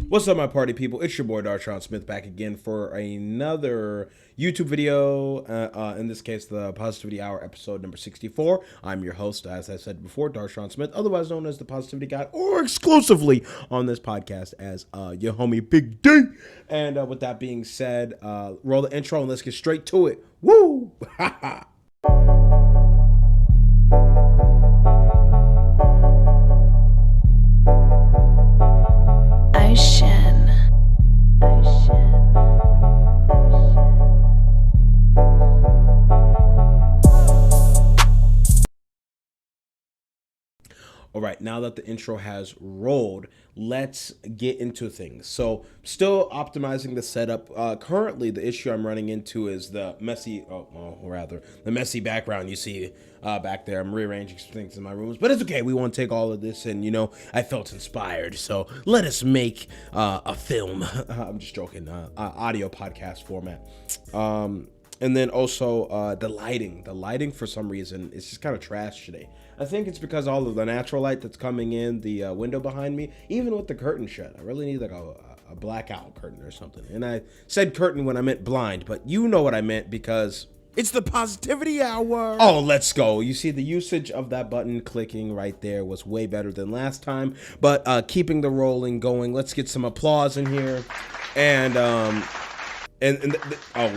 What's up, my party people? It's your boy Darshaun Smith back again for another YouTube video. In this case, the Positivity Hour episode number 64. I'm your host, as I said before, Darshaun Smith, otherwise known as the Positivity God, or exclusively on this podcast as your homie Big D. And with that being said, roll the intro and let's get straight to it. Woo! Ha ha! All right, now that the intro has rolled, let's get into things. So, still optimizing the setup. Currently, the issue I'm running into is the messy, the messy background you see back there. I'm rearranging some things in my rooms, but it's okay. We won't take all of this, and I felt inspired, so let us make a film. I'm just joking. Audio podcast format. And then also the lighting. The lighting, for some reason, is just kind of trash today. I think it's because all of the natural light that's coming in the window behind me, even with the curtain shut. I really need like a blackout curtain or something. And I said curtain when I meant blind, but you know what I meant because it's the Positivity Hour. Oh, let's go. You see, the usage of that button clicking right there was way better than last time. But keeping the rolling going, let's get some applause in here. And oh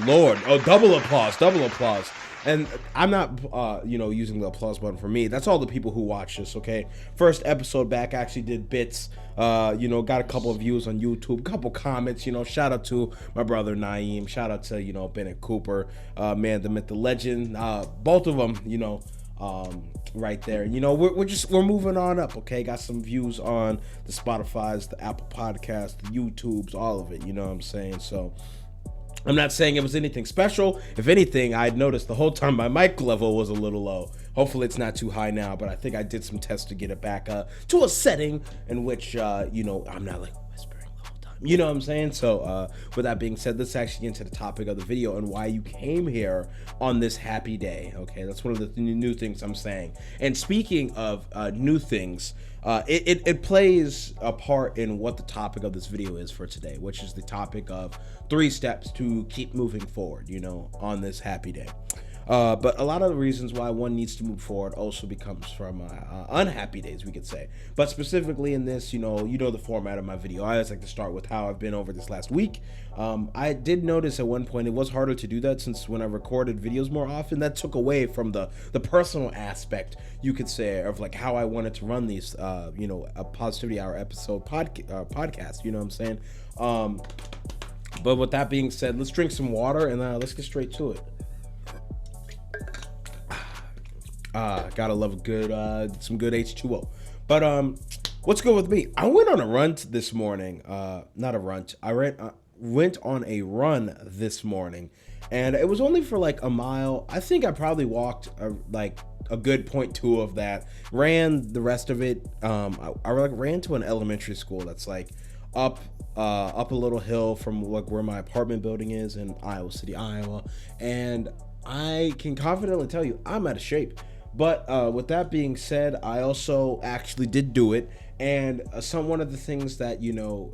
Lord, oh, double applause. And I'm not, using the applause button for me. That's all the people who watch this, okay? First episode back, actually did bits, got a couple of views on YouTube, couple comments, shout out to my brother Naeem, shout out to, Bennett Cooper, man, the myth, the legend, both of them, right there. We're moving on up, okay? Got some views on the Spotify's, the Apple Podcasts, the YouTubes, all of it, you know what I'm saying? So I'm not saying it was anything special. If anything, I'd noticed the whole time my mic level was a little low. Hopefully it's not too high now, but I think I did some tests to get it back to a setting in which, I'm not like whispering the whole time. You know what I'm saying? So with that being said, let's actually get into the topic of the video and why you came here on this happy day. Okay, that's one of the new things I'm saying. And speaking of new things, it plays a part in what the topic of this video is for today, which is the topic of 3 steps to keep moving forward, on this happy day. But a lot of the reasons why one needs to move forward also becomes from unhappy days, we could say. But specifically in this, the format of my video. I always like to start with how I've been over this last week. I did notice at one point it was harder to do that since when I recorded videos more often, that took away from the personal aspect, you could say, of like how I wanted to run these, a Positivity Hour episode podcast, you know what I'm saying? But with that being said, let's drink some water and let's get straight to it. Gotta love a good, some good H2O. But what's good with me? I went on a run this morning. Not a run. I went on a run this morning, and it was only for like a mile. I think I probably walked like a good 0.2 of that. Ran the rest of it. I ran to an elementary school that's like up a little hill from like where my apartment building is in Iowa City, Iowa, and I can confidently tell you I'm out of shape. But with that being said, I also actually did do it, and one of the things that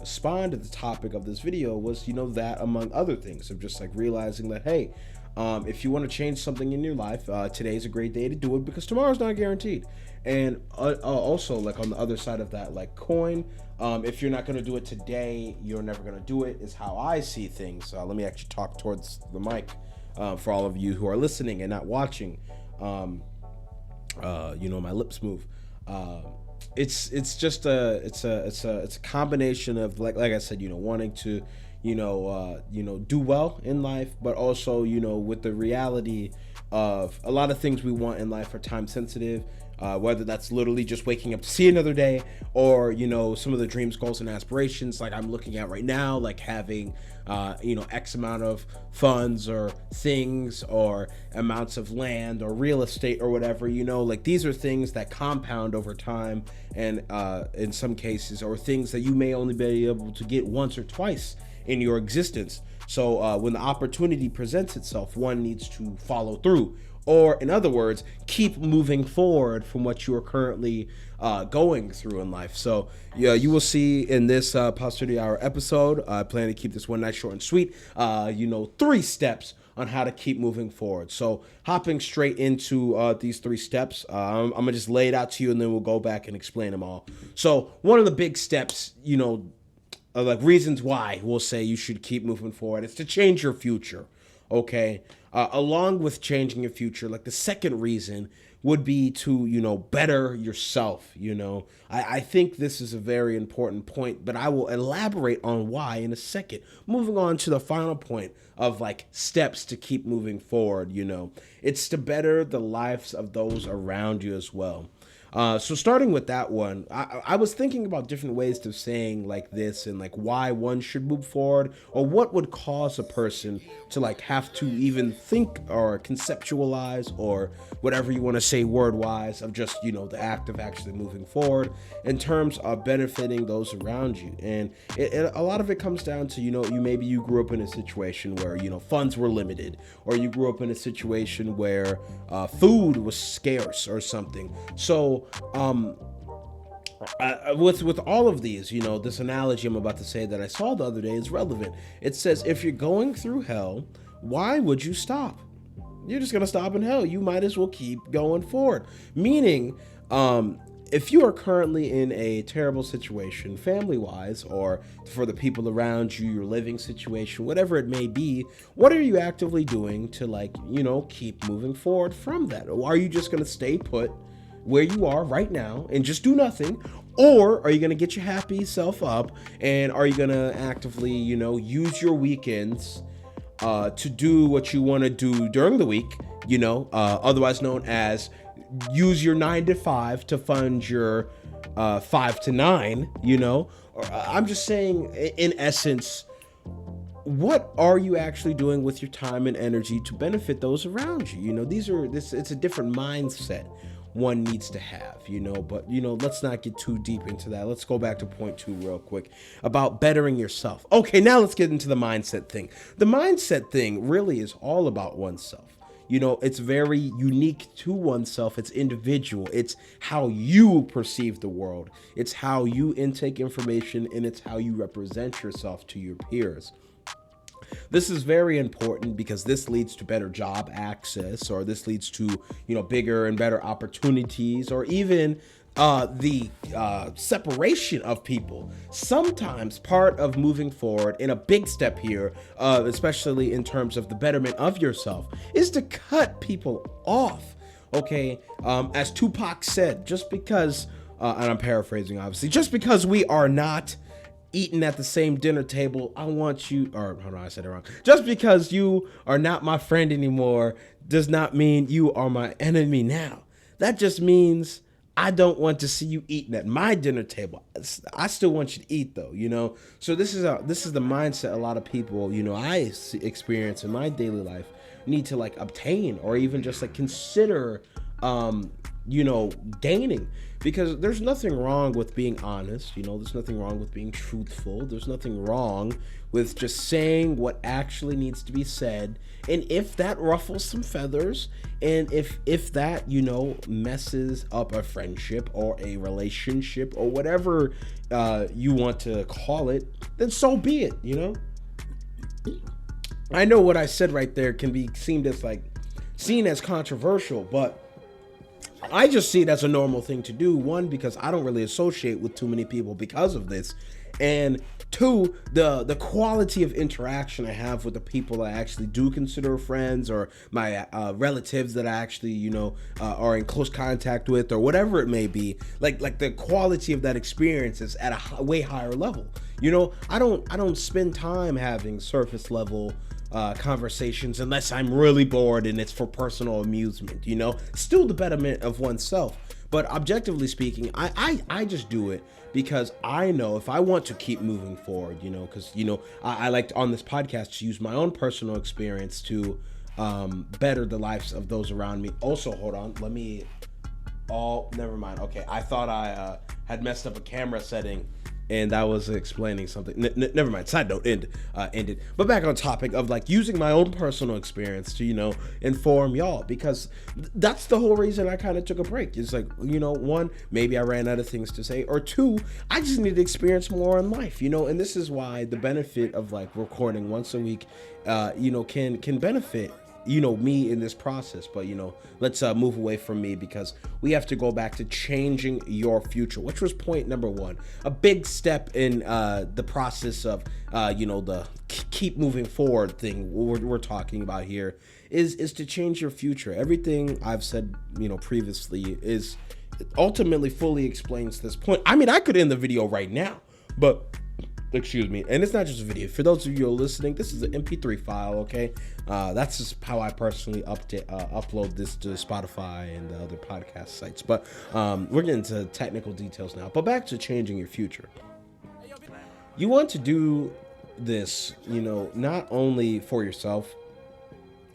spawned at the topic of this video was that among other things of just like realizing that, hey, if you want to change something in your life, today's a great day to do it because tomorrow's not guaranteed. And also, like on the other side of that like coin, if you're not going to do it today, you're never going to do it, is how I see things. Let me actually talk towards the mic for all of you who are listening and not watching. My lips move. It's just a combination of like I said, wanting to do well in life, but also with the reality of a lot of things we want in life are time sensitive. Whether that's literally just waking up to see another day, or some of the dreams, goals, and aspirations like I'm looking at right now, like having X amount of funds or things or amounts of land or real estate or whatever, like these are things that compound over time, and in some cases, or things that you may only be able to get once or twice in your existence. So when the opportunity presents itself, one needs to follow through, or in other words, keep moving forward from what you are currently going through in life. So yeah, you will see in this Positivity Hour episode, I plan to keep this one night short and sweet, 3 steps on how to keep moving forward. So hopping straight into these 3 steps, I'm gonna just lay it out to you, and then we'll go back and explain them all. So one of the big steps, like reasons why we'll say you should keep moving forward, is to change your future. Okay, along with changing your future, like the second reason would be to better yourself. I think this is a very important point, but I will elaborate on why in a second. Moving on to the final point of like steps to keep moving forward. It's to better the lives of those around you as well. So starting with that one, I was thinking about different ways to saying like this, and like why one should move forward, or what would cause a person to like have to even think or conceptualize, or whatever you want to say word wise, of just the act of actually moving forward in terms of benefiting those around you. And a lot of it comes down to maybe you grew up in a situation where funds were limited, or you grew up in a situation where food was scarce or something. So with all of these, this analogy I'm about to say that I saw the other day is relevant. It says, if you're going through hell, why would you stop? You're just gonna stop in hell. You might as well keep going forward. Meaning, if you are currently in a terrible situation, family-wise, or for the people around you, your living situation, whatever it may be, what are you actively doing to keep moving forward from that? Or are you just gonna stay put where you are right now and just do nothing? Or are you going to get your happy self up, and are you going to actively, use your weekends to do what you want to do during the week, otherwise known as use your 9 to 5 to fund your 5 to 9, Or I'm just saying, in essence, what are you actually doing with your time and energy to benefit those around you? It's a different mindset one needs to have, but let's not get too deep into that. Let's go back to point 2 real quick about bettering yourself. Okay, now let's get into the mindset thing. The mindset thing really is all about oneself. It's very unique to oneself. It's individual. It's how you perceive the world. It's how you intake information, and it's how you represent yourself to your peers. This is very important because this leads to better job access, or this leads to, bigger and better opportunities, or even the separation of people. Sometimes part of moving forward in a big step here, especially in terms of the betterment of yourself, is to cut people off. Okay, as Tupac said, just because, and I'm paraphrasing obviously, just because we are not eating at the same dinner table, I want you, or hold on, I said it wrong. Just because you are not my friend anymore does not mean you are my enemy now. That just means I don't want to see you eating at my dinner table. I still want you to eat though, So this is the mindset a lot of people, I experience in my daily life need to obtain, or even just consider, gaining. Because there's nothing wrong with being honest, there's nothing wrong with being truthful, there's nothing wrong with just saying what actually needs to be said. And if that ruffles some feathers, and if that, messes up a friendship or a relationship or whatever you want to call it, then so be it, I know what I said right there can be seen as controversial, but I just see it as a normal thing to do. One, because I don't really associate with too many people because of this. And 2, the quality of interaction I have with the people I actually do consider friends, or my relatives that I actually, are in close contact with, or whatever it may be. Like the quality of that experience is at a way higher level. I don't spend time having surface level conversations unless I'm really bored and it's for personal amusement, still the betterment of oneself. But objectively speaking, I just do it because I know if I want to keep moving forward, because, I like to, on this podcast, to use my own personal experience to better the lives of those around me. Also, hold on, never mind. Okay, I thought I had messed up a camera setting And that was explaining something. Never mind. Side note ended. But back on topic of like using my own personal experience to, inform y'all, because that's the whole reason I kind of took a break. It's like, one, maybe I ran out of things to say, or two, I just need to experience more in life, and this is why the benefit of like recording once a week, can benefit me in this process. But let's move away from me, because we have to go back to changing your future, which was point number one. A big step in the process of the keep moving forward thing we're talking about here is to change your future. Everything I've said previously is ultimately fully explains this point. I mean, I could end the video right now, but excuse me. And it's not just a video. For those of you who are listening, this is an MP3 file, okay? That's just how I personally upload this to Spotify and the other podcast sites. But we're getting into technical details now. But back to changing your future. You want to do this, not only for yourself,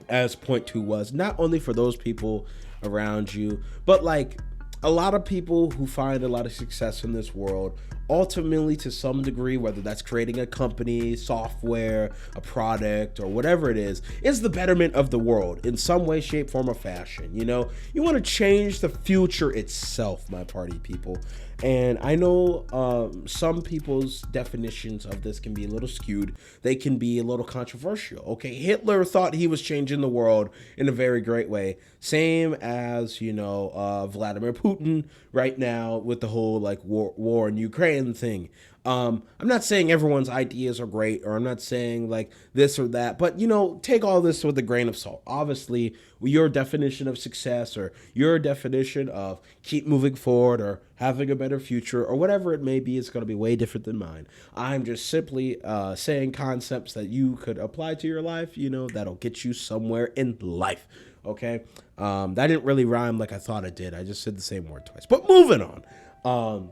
as point two was, not only for those people around you, but like a lot of people who find a lot of success in this world, ultimately to some degree, whether that's creating a company, software, a product, or whatever it is the betterment of the world in some way, shape, form, or fashion. You want to change the future itself, my party people. And I know some people's definitions of this can be a little skewed. They can be a little controversial. Okay, Hitler thought he was changing the world in a very great way. Same as, Vladimir Putin right now with the whole like war in Ukraine thing. I'm not saying everyone's ideas are great, or I'm not saying like this or that, but take all this with a grain of salt. Obviously, your definition of success, or your definition of keep moving forward, or having a better future, or whatever it may be, is going to be way different than mine. I'm just simply saying concepts that you could apply to your life, that'll get you somewhere in life. Okay, that didn't really rhyme like I thought it did. I just said the same word twice. But moving on.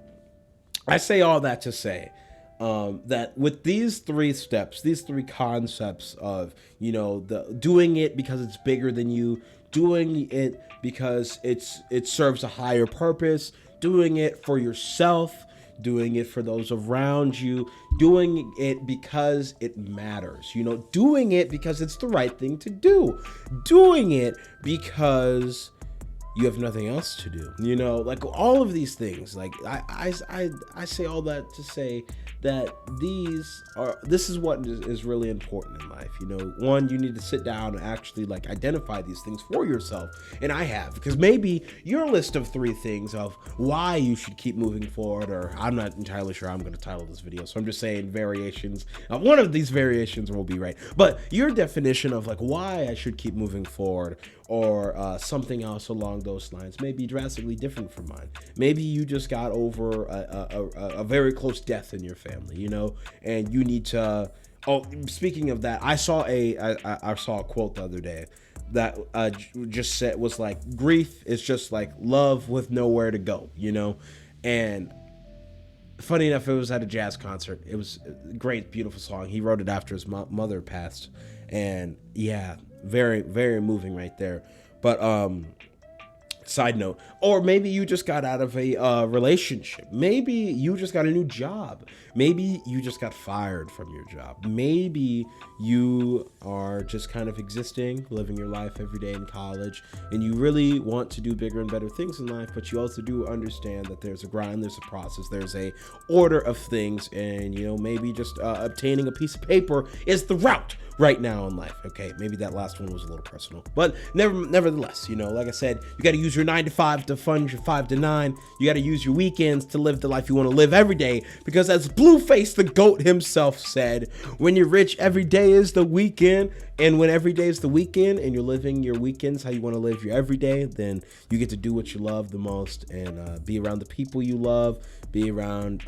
I say all that to say that with these three steps, these three concepts of, the doing it because it's bigger than you, doing it because it serves a higher purpose, doing it for yourself, doing it for those around you, doing it because it matters, doing it because it's the right thing to do, doing it because you have nothing else to do, like all of these things. Like I say all that to say that this is what is really important in life. One, you need to sit down and actually like identify these things for yourself. And I have, because maybe your list of 3 things of why you should keep moving forward, or I'm not entirely sure I'm going to title this video, so I'm just saying variations. One of these variations will be right, but your definition of like why I should keep moving forward, or something else along those lines, may be drastically different from mine. Maybe you just got over a very close death in your family, and you need to. Oh, speaking of that, I saw a quote the other day that just said was like, grief is just like love with nowhere to go, and funny enough, it was at a jazz concert. It was a great, beautiful song. He wrote it after his mother passed, and yeah, very, very moving right there. But side note, or maybe you just got out of a relationship. Maybe you just got a new job. Maybe you just got fired from your job. Maybe you are just kind of existing, living your life every day in college, and you really want to do bigger and better things in life, but you also do understand that there's a grind, there's a process, there's a order of things, and maybe just obtaining a piece of paper is the route right now in life. Okay, maybe that last one was a little personal, but nevertheless, like I said, you got to use your 9 to 5 to fund your 5 to 9. You got to use your weekends to live the life you want to live every day, because as Blueface the GOAT himself said, when you're rich, every day is the weekend. And when every day is the weekend and you're living your weekends how you want to live your every day, then you get to do what you love the most, and be around the people you love, be around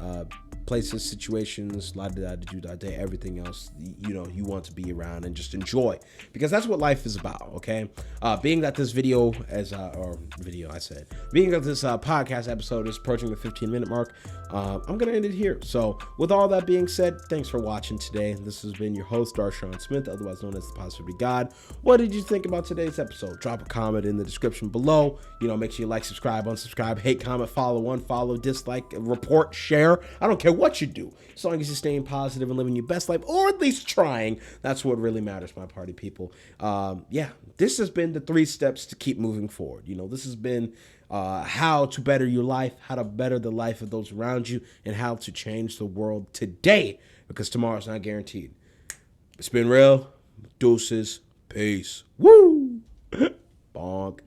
places, situations, everything else you want to be around, and just enjoy, because that's what life is about. Okay, being that this video being that this podcast episode is approaching the 15-minute mark, I'm gonna end it here. So with all that being said, thanks for watching today. This has been your host, Darshaun Smith, otherwise known as the Positivity God. What did you think about today's episode? Drop a comment in the description below. Make sure you like, subscribe, unsubscribe, hate, comment, follow, unfollow, dislike, report, share. I don't care what you do, as long as you're staying positive and living your best life, or at least trying. That's what really matters, my party people. Yeah, this has been the 3 steps to keep moving forward. This has been how to better your life, how to better the life of those around you, and how to change the world today, because tomorrow's not guaranteed. It's been real. Deuces. Peace. Woo! Bonk.